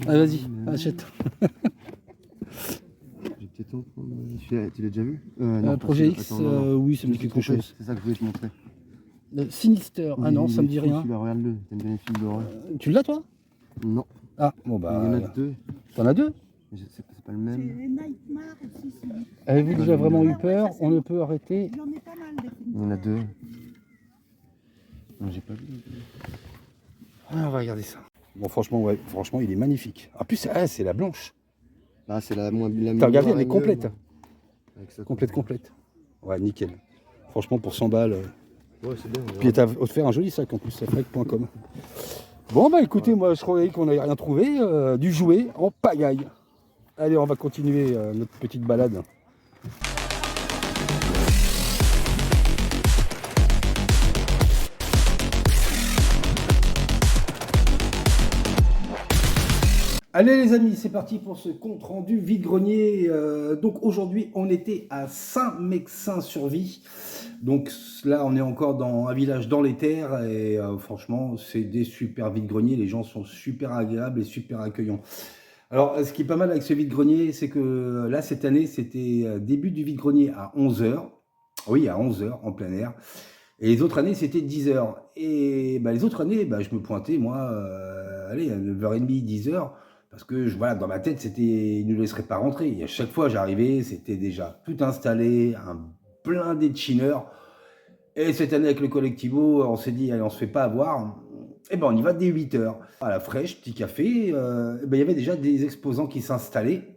[SPEAKER 1] Ah, vas-y, achète.
[SPEAKER 2] J'ai peut-être en prendre... Tu l'as déjà vu? Non,
[SPEAKER 1] Projet
[SPEAKER 2] parce que-
[SPEAKER 1] X,
[SPEAKER 2] attends, non.
[SPEAKER 1] oui, ça me dit
[SPEAKER 2] Je me
[SPEAKER 1] quelque
[SPEAKER 2] suis trompé,
[SPEAKER 1] chose.
[SPEAKER 2] C'est ça que je voulais te montrer.
[SPEAKER 1] Sinister, ah non, ça me dit rien.
[SPEAKER 2] Celui-là, regarde-le. T'aimes bien les films d'horreur?
[SPEAKER 1] Tu l'as, toi?
[SPEAKER 2] Non.
[SPEAKER 1] Ah, bon
[SPEAKER 2] Il y en a
[SPEAKER 1] bah...
[SPEAKER 2] deux.
[SPEAKER 1] T'en as deux?
[SPEAKER 2] Mais c'est pas le
[SPEAKER 3] C'est
[SPEAKER 2] même.
[SPEAKER 3] les Nightmares aussi.
[SPEAKER 1] Avez-vous déjà vraiment eu
[SPEAKER 3] Ouais,
[SPEAKER 1] peur?
[SPEAKER 3] ça, c'est
[SPEAKER 1] On ne
[SPEAKER 3] bon.
[SPEAKER 1] peut arrêter.
[SPEAKER 3] J'en ai pas mal des films.
[SPEAKER 2] Il y en a deux. Non, j'ai pas vu.
[SPEAKER 1] Ah, on va regarder ça. Bon, franchement, ouais, franchement, il est magnifique. En plus, c'est la blanche.
[SPEAKER 2] Ah, c'est la moins...
[SPEAKER 1] T'as regardé, elle est
[SPEAKER 2] mieux,
[SPEAKER 1] complète.
[SPEAKER 2] avec ça.
[SPEAKER 1] Complète. Ouais, nickel. Franchement, pour 100 balles.
[SPEAKER 2] Ouais, c'est bien.
[SPEAKER 1] Puis t'as offert un joli sac en plus, safrec.com. Bon, bah écoutez, moi je croyais qu'on n'avait rien trouvé. Du jouet en pagaille. Allez, on va continuer notre petite balade. Allez les amis, c'est parti pour ce compte rendu vide-grenier. Donc aujourd'hui, on était à Saint-Mexin-sur-Vie. Donc là, on est encore dans un village dans les terres et franchement, c'est des super vide-greniers. Les gens sont super agréables et super accueillants. Alors, ce qui est pas mal avec ce vide-grenier, c'est que là, cette année, c'était début du vide-grenier à 11 h. Oui, à 11 h en plein air. Et les autres années, c'était 10 h. Et bah, les autres années, bah, je me pointais, moi, allez, à 9h30, 10 h. Parce que voilà, dans ma tête, c'était, ils ne nous laisseraient pas rentrer. Et à chaque fois, j'arrivais, c'était déjà tout installé, un blindé de chineurs. Et cette année, avec le Collectivo, on s'est dit, allez, on se fait pas avoir. Et ben, on y va dès 8 h. À la fraîche, petit café, ben, il y avait déjà des exposants qui s'installaient.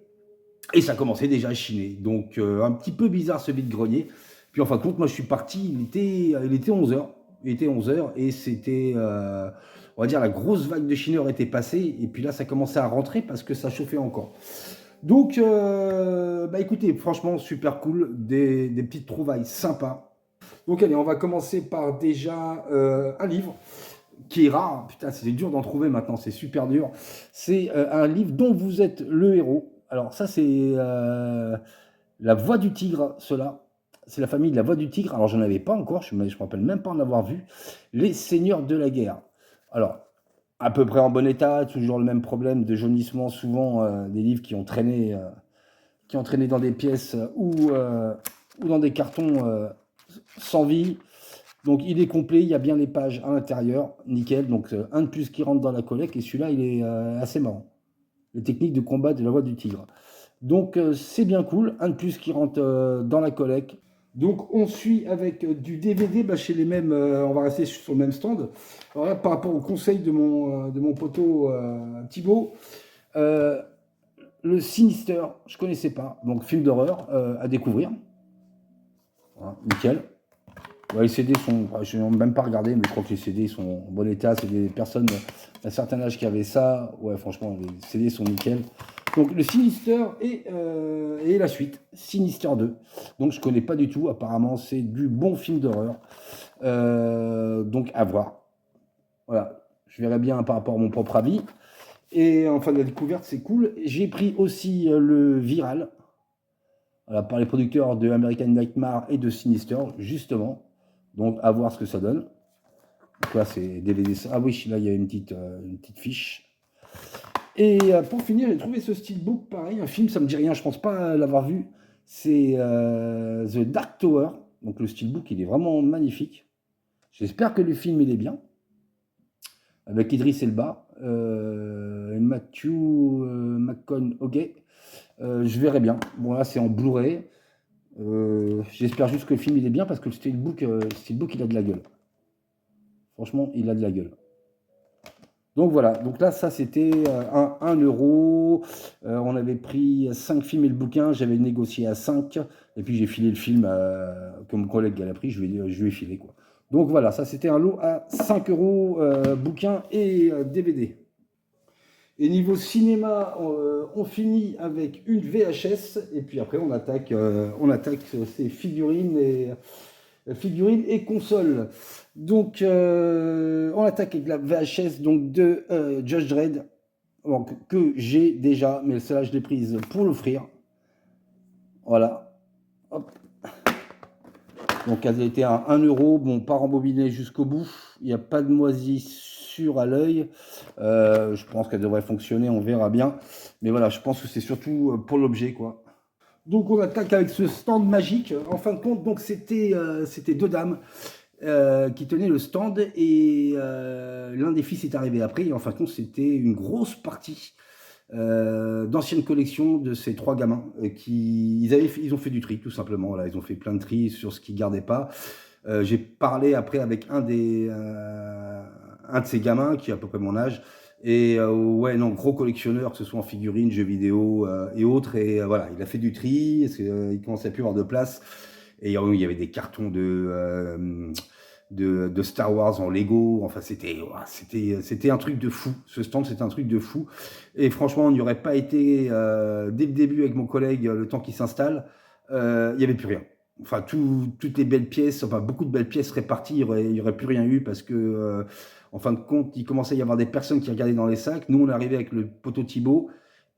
[SPEAKER 1] Et ça commençait déjà à chiner. Donc, un petit peu bizarre ce vide-grenier. Puis, en fin de compte, moi, je suis parti, il était 11 h. Il était 11 h et c'était... on va dire la grosse vague de chineurs était passée et puis là ça commençait à rentrer parce que ça chauffait encore. Donc bah écoutez, franchement super cool, des petites trouvailles sympas. Donc allez, on va commencer par déjà un livre qui est rare. Putain, c'est dur d'en trouver maintenant, c'est super dur. C'est un livre dont vous êtes le héros. Alors ça c'est La Voix du Tigre, cela. C'est la famille de La Voix du Tigre. Alors, j'en avais pas encore, je me rappelle même pas en avoir vu. Les Seigneurs de la Guerre. Alors, à peu près en bon état, toujours le même problème de jaunissement, souvent des livres qui ont traîné dans des pièces ou dans des cartons sans vie. Donc, il est complet, il y a bien les pages à l'intérieur, nickel. Donc, un de plus qui rentre dans la collecte et celui-là, il est assez marrant. Les techniques de combat de La Voix du Tigre. Donc, c'est bien cool, un de plus qui rentre dans la collecte. Donc on suit avec du DVD, bah, chez les mêmes, on va rester sur le même stand. Alors là, par rapport au conseil de mon poteau Thibaut, le Sinister, je connaissais pas, donc film d'horreur à découvrir. Voilà, nickel. Ouais, les CD sont, je n'ai même pas regardé, mais je crois que les CD sont en bon état. C'est des personnes d'un certain âge qui avaient ça. Ouais, franchement, les CD sont nickel. Donc le Sinister et la suite, Sinister 2. Donc je connais pas du tout. Apparemment, c'est du bon film d'horreur. Donc à voir. Voilà, je verrai bien par rapport à mon propre avis. Et enfin, la découverte, c'est cool. J'ai pris aussi le Viral, voilà, par les producteurs de American Nightmare et de Sinister, justement. Donc, à voir ce que ça donne. Donc là, c'est DVD. Ah oui, là, il y a une petite fiche. Et pour finir, j'ai trouvé ce steelbook, pareil, un film, ça me dit rien, je pense pas l'avoir vu. C'est The Dark Tower. Donc, le steelbook, il est vraiment magnifique. J'espère que le film, il est bien. Avec Idris Elba et Matthew McConaughey. Je verrai bien. Bon, là, c'est en Blu-ray. J'espère juste que le film il est bien parce que le steelbook il a de la gueule. Franchement, il a de la gueule. Donc voilà, donc là ça c'était 1 euro. On avait pris 5 films et le bouquin, j'avais négocié à 5 et puis j'ai filé le film que mon collègue a pris, je lui ai filé quoi. Donc voilà, ça c'était un lot à 5 euros, bouquin et DVD. Et niveau cinéma, on finit avec une VHS et puis après on attaque ces figurines et consoles. Donc on attaque avec la VHS donc de Judge Dredd, donc, que j'ai déjà, mais celle-là je l'ai prise pour l'offrir. Voilà. Hop. Donc elle était à 1 euro, bon pas rembobinée jusqu'au bout, il n'y a pas de moisissure à l'œil, je pense qu'elle devrait fonctionner, on verra bien, mais voilà, je pense que c'est surtout pour l'objet quoi. Donc on attaque avec ce stand magique, en fin de compte, donc c'était 2 dames qui tenaient le stand et l'un des fils est arrivé après, et en fin de compte c'était une grosse partie d'anciennes collections de ces 3 gamins ils ont fait du tri tout simplement. Voilà, ils ont fait plein de tri sur ce qu'ils gardaient pas. J'ai parlé après avec un de ces gamins qui a à peu près mon âge et ouais non, gros collectionneur, que ce soit en figurines, jeux vidéo et autres, et voilà, il a fait du tri parce qu'il commençait à plus avoir de place et il y avait des cartons de Star Wars en Lego, enfin c'était un truc de fou, ce stand c'était un truc de fou, et franchement on n'y aurait pas été dès le début avec mon collègue, le temps qu'il s'installe, il n'y avait plus rien, enfin toutes les belles pièces, enfin beaucoup de belles pièces réparties, il y aurait plus rien eu parce que en fin de compte il commençait à y avoir des personnes qui regardaient dans les sacs, nous on arrivait avec le poteau Thibaut.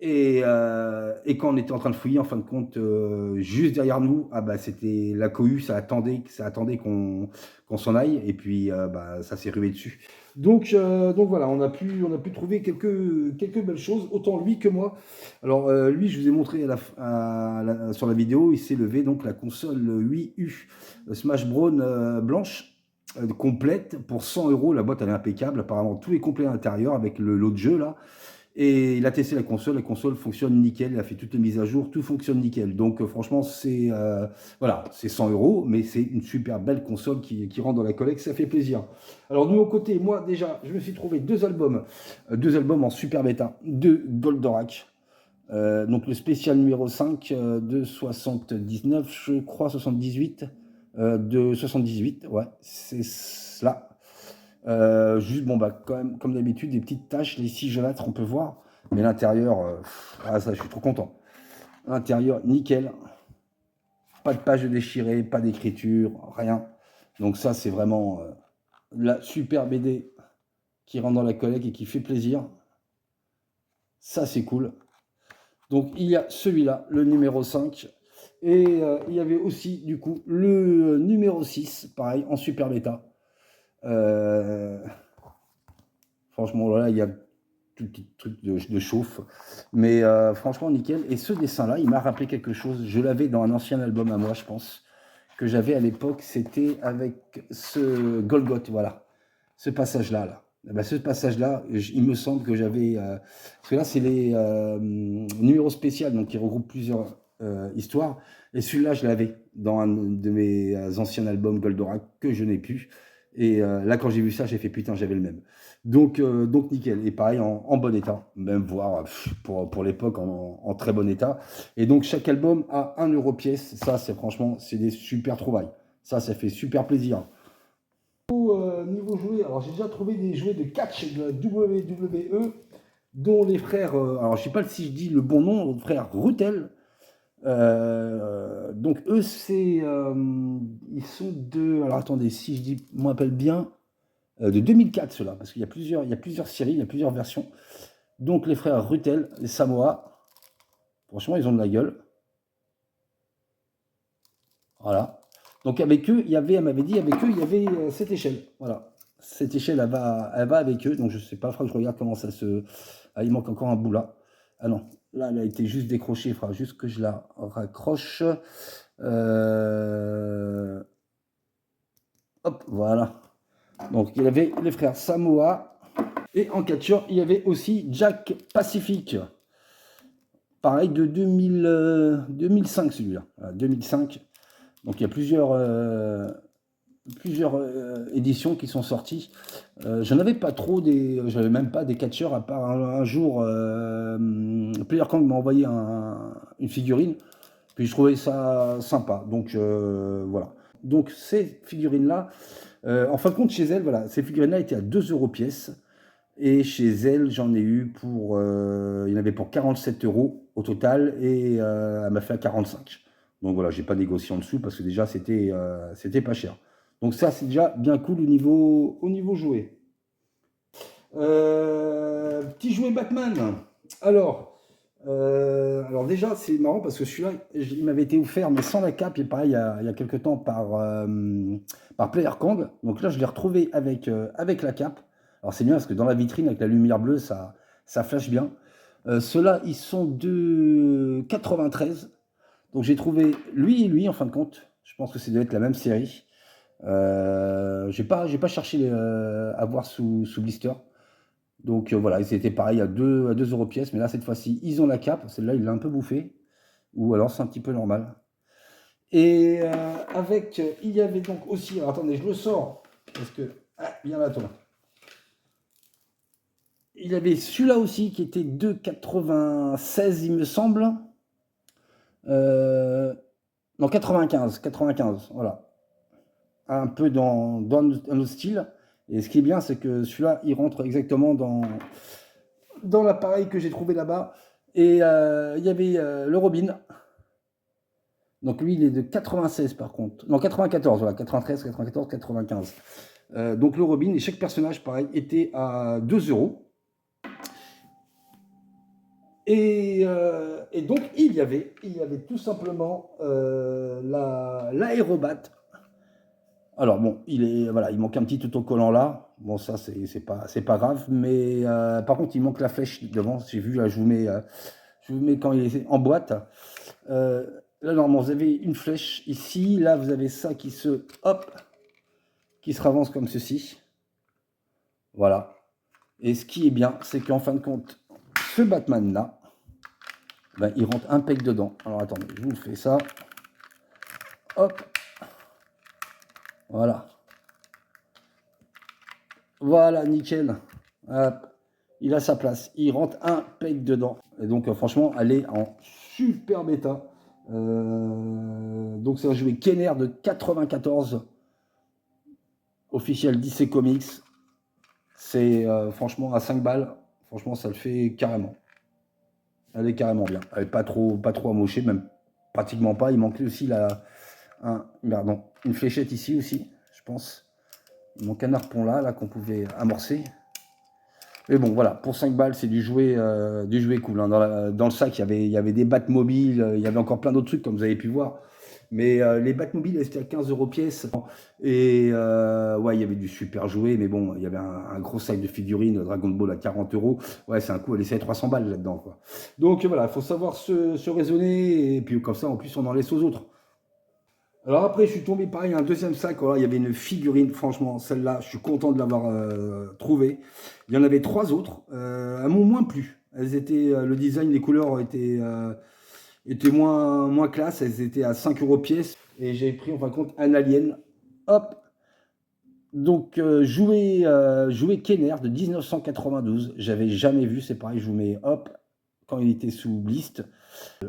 [SPEAKER 1] Et quand on était en train de fouiller, en fin de compte, juste derrière nous, ah bah, c'était la cohue, ça attendait qu'on s'en aille, et puis bah, ça s'est rué dessus. Donc voilà, on a pu trouver quelques belles choses, autant lui que moi. Alors lui, je vous ai montré sur la vidéo, il s'est levé donc la console 8U Smash Bros blanche, complète pour 100 euros. La boîte elle est impeccable, apparemment tout est complet à l'intérieur avec le lot de jeu là. Et il a testé la console fonctionne nickel, il a fait toutes les mises à jour, tout fonctionne nickel. Donc franchement, c'est voilà, c'est 100 euros, mais c'est une super belle console qui rentre dans la collecte, ça fait plaisir. Alors de mon côté, moi déjà, je me suis trouvé 2 albums en super bêta de Goldorak. Donc le spécial numéro 5 de 79, je crois 78, de 78, ouais, c'est cela. Juste, bon, bah, quand même, comme d'habitude, des petites taches, les 6 jaunâtres, on peut voir, mais l'intérieur, ça, je suis trop content. L'intérieur, nickel. Pas de page déchirée, pas d'écriture, rien. Donc, ça, c'est vraiment la super BD qui rentre dans la collecte et qui fait plaisir. Ça, c'est cool. Donc, il y a celui-là, le numéro 5. Et il y avait aussi, du coup, le numéro 6, pareil, en super bêta. Franchement là il y a tout petit truc de chauffe, mais franchement nickel. Et ce dessin là il m'a rappelé quelque chose, je l'avais dans un ancien album à moi, je pense que j'avais à l'époque, c'était avec ce Golgoth, voilà, ce passage là. Ben, ce passage là il me semble que j'avais parce que là c'est les numéros spéciaux, donc qui regroupent plusieurs Histoire. Et celui-là, je l'avais dans un de mes anciens albums Goldorak que je n'ai plus. Et là, quand j'ai vu ça, j'ai fait putain, j'avais le même. Donc nickel. Et pareil, en bon état, même voire pour l'époque en très bon état. Et donc, chaque album a 1 euro pièce. Ça, c'est franchement, c'est des super trouvailles. Ça fait super plaisir. Niveau jouets, alors j'ai déjà trouvé des jouets de catch de la WWE, dont les frères, alors je sais pas si je dis le bon nom, les frères Rutel. Donc eux, ils sont de, alors attendez, si je me rappelle bien, de 2004 ceux-là, parce qu'il y a plusieurs séries, il y a plusieurs versions. Donc les frères Rutel, les Samoa, franchement ils ont de la gueule. Voilà. Donc avec eux, elle m'avait dit, avec eux, il y avait cette échelle. Voilà. Cette échelle, elle va avec eux. Donc je sais pas, il faudra que je regarde comment ça se... Ah, il manque encore un bout là. Ah non, là, elle a été juste décrochée. Il faudra juste que je la raccroche. Hop, voilà. Donc il y avait les frères Samoa. Et en catcheur, il y avait aussi Jack Pacific. Pareil, de 2005 celui-là. Voilà, 2005. Donc il y a plusieurs éditions qui sont sorties. J'en avais pas trop, j'avais même pas des catcheurs, à part un jour, Player Kang m'a envoyé une figurine, puis je trouvais ça sympa. Donc voilà. Donc ces figurines-là, en fin de compte, chez elle, voilà, ces figurines-là étaient à 2 euro pièce. Et chez elle, j'en ai eu pour, il y en avait pour 47 euros au total, et elle m'a fait à 45. Donc voilà, j'ai pas négocié en dessous parce que déjà c'était pas cher. Donc ça c'est déjà bien cool au niveau jouet. Petit jouet Batman. Alors déjà c'est marrant parce que celui-là il m'avait été offert mais sans la cape et pareil il y a quelques temps par Player Kang. Donc là je l'ai retrouvé avec la cape. Alors c'est bien parce que dans la vitrine avec la lumière bleue ça flash bien. Ceux-là ils sont de 93. Donc j'ai trouvé lui et lui en fin de compte. Je pense que ça doit être la même série. J'ai pas cherché à voir sous blister. Donc voilà, ils étaient pareil à 2 euros pièce. Mais là cette fois-ci, ils ont la cape. Celle-là, il l'a un peu bouffé. Ou alors c'est un petit peu normal. Et il y avait donc aussi... Alors attendez, je le sors. Parce que... Ah, viens là toi. Il y avait celui-là aussi qui était 2,96 il me semble. Non, 95, voilà. Un peu dans un autre style. Et ce qui est bien, c'est que celui-là, il rentre exactement dans l'appareil que j'ai trouvé là-bas. Et il y avait le Robin. Donc lui, il est de 96 par contre. Non, 94, voilà, 93, 94, 95. Donc le Robin, et chaque personnage, pareil, était à 2 euros. Et donc il y avait tout simplement l'aérobat. Alors bon, il manque un petit autocollant là. Bon ça c'est pas grave, mais par contre il manque la flèche devant. J'ai vu là, je vous mets quand il est en boîte. Là normalement vous avez une flèche ici. Là vous avez ça qui se avance comme ceci. Voilà. Et ce qui est bien, c'est qu'en fin de compte, ce Batman là, ben, il rentre impec dedans. Alors attendez, je vous fais ça. Hop. Voilà. Voilà, nickel. Hop. Il a sa place. Il rentre impec dedans. Et donc franchement, elle est en super bêta. Donc c'est un jouet Kenner de 94. Officiel DC Comics. C'est franchement à 5 balles. Franchement, ça le fait carrément. Elle est carrément bien. Elle n'est pas trop amochée, même pratiquement pas. Il manque aussi une fléchette ici aussi, je pense. Il manque un harpon là qu'on pouvait amorcer. Mais bon, voilà, pour 5 balles, c'est du jouet cool. Hein. Dans le sac, il y avait des Batmobiles, il y avait encore plein d'autres trucs, comme vous avez pu voir. Mais les Batmobiles, elles étaient à 15 euros pièce. Et ouais, il y avait du super jouet, mais bon, il y avait un gros sac de figurines, Dragon Ball à 40 euros. Ouais, c'est un coup, elle essaie 300 balles là-dedans, quoi. Donc voilà, il faut savoir se raisonner, et puis comme ça, en plus, on en laisse aux autres. Alors après, je suis tombé pareil, un deuxième sac. Voilà, il y avait une figurine, franchement, celle-là, je suis content de l'avoir trouvée. Il y en avait 3 autres, elles m'ont moins plu. Elles étaient, le design, les couleurs étaient moins classe, elles étaient à 5 € pièce. Et j'ai pris en fin de compte un Alien. Hop. Donc jouet Kenner de 1992. J'avais jamais vu, c'est pareil, je vous mets hop, quand il était sous liste.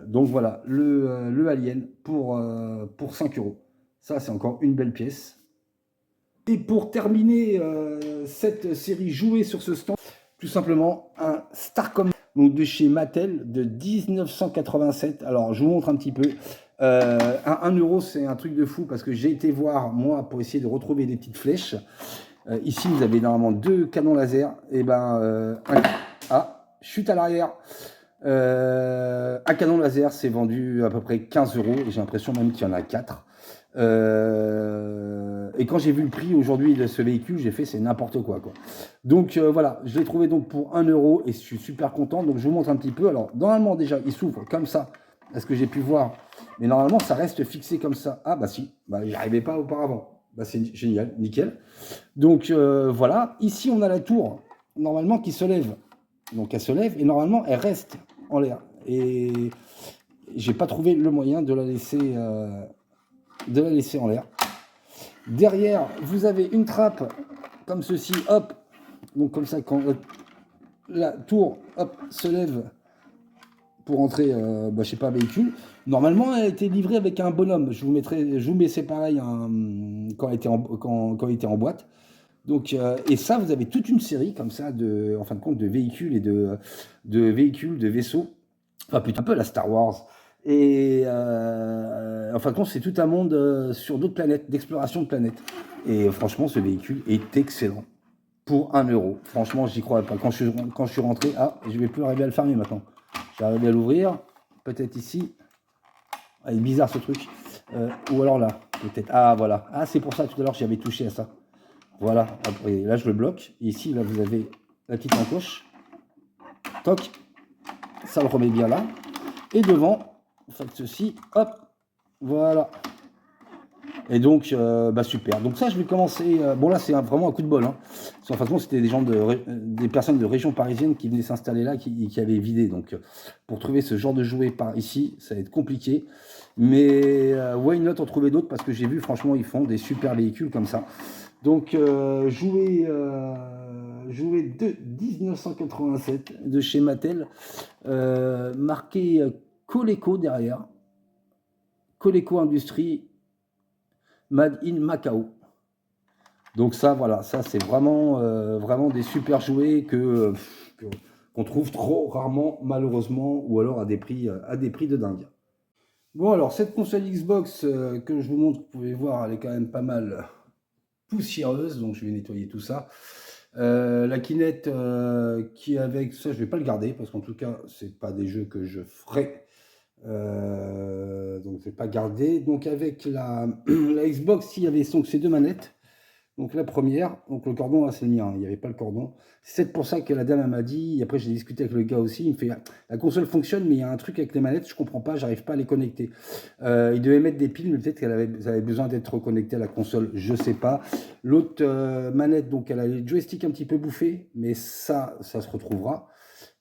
[SPEAKER 1] Donc voilà, le Alien pour 5 €. Ça, c'est encore une belle pièce. Et pour terminer cette série jouée sur ce stand, tout simplement un Starcom donc de chez Mattel de 1987. Alors, je vous montre un petit peu. 1 €, c'est un truc de fou parce que j'ai été voir, moi, pour essayer de retrouver des petites flèches. Ici, vous avez normalement 2 canons laser. Et ben, chute à l'arrière. Un canon laser, c'est vendu à peu près 15 €. Et j'ai l'impression même qu'il y en a 4. Et quand j'ai vu le prix aujourd'hui de ce véhicule, j'ai fait c'est n'importe quoi. Donc voilà, je l'ai trouvé donc pour 1 € et je suis super content. Donc je vous montre un petit peu. Alors normalement déjà il s'ouvre comme ça, à ce que j'ai pu voir. Mais normalement ça reste fixé comme ça. Ah bah si, bah, j'y arrivais pas auparavant. Bah c'est génial, nickel. Donc voilà, ici on a la tour normalement qui se lève. Donc elle se lève et normalement elle reste en l'air. Et j'ai pas trouvé le moyen de la laisser en l'air. Derrière, vous avez une trappe comme ceci, hop. Donc comme ça, quand la tour, hop, se lève pour entrer, je sais pas, véhicule. Normalement, elle a été livrée avec un bonhomme. Je vous mets c'est pareil quand elle était en boîte. Donc, et ça, vous avez toute une série comme ça en fin de compte, de véhicules et de véhicules, de vaisseaux. Enfin, putain, un peu la Star Wars. Et en fin de compte, c'est tout un monde sur d'autres planètes, d'exploration de planètes. Et franchement, ce véhicule est excellent. Pour 1 €. Franchement, j'y crois pas. Quand je suis rentré, je vais plus arriver à le fermer maintenant. J'ai arrivé à l'ouvrir. Peut-être ici. Ah, il est bizarre ce truc. Ou alors là, peut-être. Ah, voilà. Ah, c'est pour ça, tout à l'heure, j'avais touché à ça. Voilà. Et là, je le bloque. Et ici, là, vous avez la petite encoche. Toc. Ça le remet bien là. Et devant, faites ceci, hop, voilà. Et donc, super. Donc ça, je vais commencer. Bon là, c'est vraiment un coup de bol. Hein. En fin de compte, c'était des personnes de région parisienne qui venaient s'installer là, qui avaient vidé. Donc, pour trouver ce genre de jouet par ici, ça va être compliqué. Mais why not en trouver d'autres parce que j'ai vu, franchement, ils font des super véhicules comme ça. Donc, jouet de 1987 de chez Mattel, marqué Coleco derrière. Coleco Industries Made in Macao. Donc ça, voilà, ça c'est vraiment des super jouets qu'on trouve trop rarement, malheureusement, ou alors à des prix de dingue. Bon, alors cette console Xbox que je vous montre, vous pouvez voir, elle est quand même pas mal poussiéreuse, donc je vais nettoyer tout ça. La Kinect qui est avec ça, je vais pas le garder parce qu'en tout cas, c'est pas des jeux que je ferai. Donc je vais pas garder. Donc avec la Xbox, il y avait donc ces 2 manettes. Donc la première, donc le cordon, c'est le mien, il n'y avait pas le cordon. C'est pour ça que la dame m'a dit, et après j'ai discuté avec le gars aussi, il me fait, la console fonctionne, mais il y a un truc avec les manettes, je comprends pas, j'arrive pas à les connecter. Il devait mettre des piles, mais peut-être qu'elle avait besoin d'être reconnectée à la console, je sais pas. L'autre manette, donc elle a les joysticks un petit peu bouffés, mais ça se retrouvera.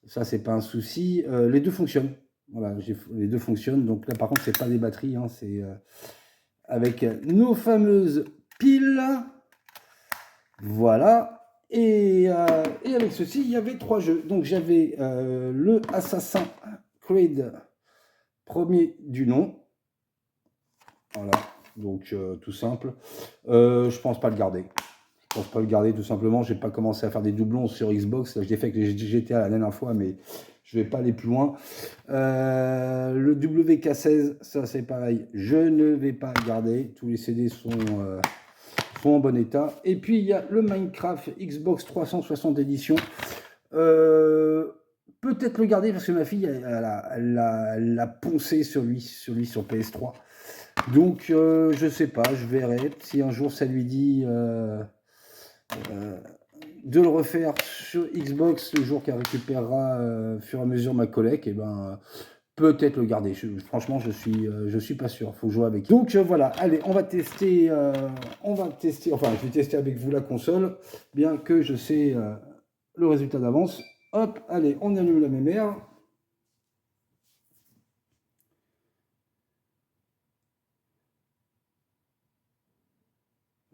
[SPEAKER 1] Ça, c'est pas un souci. Les deux fonctionnent. Voilà, les deux fonctionnent. Donc là, par contre, c'est pas des batteries, hein, c'est avec nos fameuses piles. Voilà. Et avec ceci, il y avait 3 jeux. Donc j'avais le Assassin's Creed premier du nom. Voilà. Donc tout simple. Je pense pas le garder. Je pense pas le garder tout simplement. J'ai pas commencé à faire des doublons sur Xbox. Là, je l'ai fait avec les GTA la dernière fois, mais je vais pas aller plus loin. Le WK16, ça c'est pareil. Je ne vais pas le garder. Tous les CD sont en bon état. Et puis il y a le Minecraft Xbox 360 édition. Peut-être le garder parce que ma fille elle a poncé sur lui sur PS3. Donc je sais pas, je verrai si un jour ça lui dit de le refaire sur Xbox le jour qu'elle récupérera fur et à mesure ma collègue, et ben peut-être le garder. Franchement, je suis pas sûr. Faut jouer avec. Donc voilà. Allez, on va tester. Enfin, je vais tester avec vous la console, bien que je sais le résultat d'avance. Hop, allez, on allume la mémère.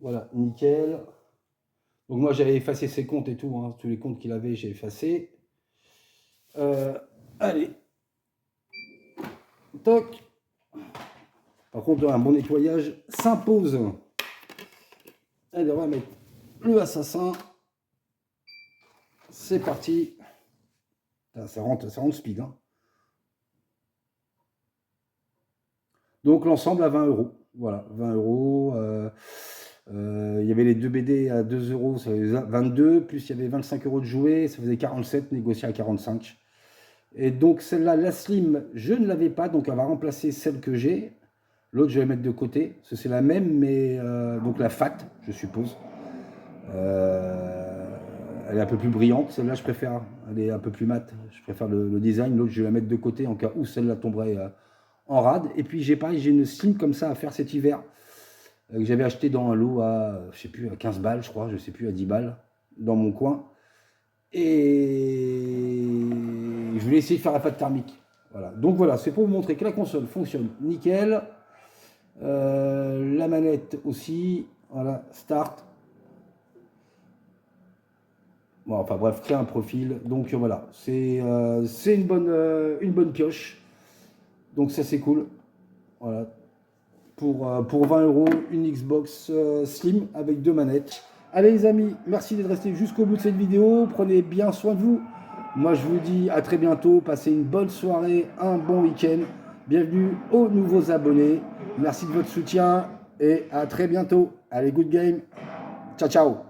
[SPEAKER 1] Voilà, nickel. Donc moi j'avais effacé ses comptes et tout, hein. Tous les comptes qu'il avait, j'ai effacé. Allez. Toc. Par contre, un bon nettoyage s'impose. Allez, on va mettre le assassin. C'est parti. Ça rentre speed. Hein. Donc l'ensemble à 20 €. Voilà, 20 €. Il y avait les 2 BD à 2 €, ça faisait 22, plus il y avait 25 € de jouets, ça faisait 47, négocié à 45. Et donc celle-là, la Slim, je ne l'avais pas, donc elle va remplacer celle que j'ai. L'autre, je vais la mettre de côté, parce que c'est la même, mais donc la Fat, je suppose. Elle est un peu plus brillante, celle-là je préfère, elle est un peu plus mate, je préfère le design. L'autre, je vais la mettre de côté en cas où celle-là tomberait en rade. Et puis j'ai une Slim comme ça à faire cet hiver, que j'avais acheté dans un lot à, je sais plus, à 15 balles, je crois, je sais plus, à 10 balles, dans mon coin. Et je voulais essayer de faire la pâte thermique. Voilà. Donc voilà, c'est pour vous montrer que la console fonctionne nickel. La manette aussi. Voilà, start. Bon, enfin bref, créer un profil. Donc voilà, c'est une bonne pioche. Donc ça c'est cool. Voilà. Pour 20 €, une Xbox Slim avec 2 manettes. Allez les amis, merci d'être restés jusqu'au bout de cette vidéo. Prenez bien soin de vous. Moi je vous dis à très bientôt. Passez une bonne soirée, un bon week-end. Bienvenue aux nouveaux abonnés. Merci de votre soutien et à très bientôt. Allez, good game. Ciao, ciao.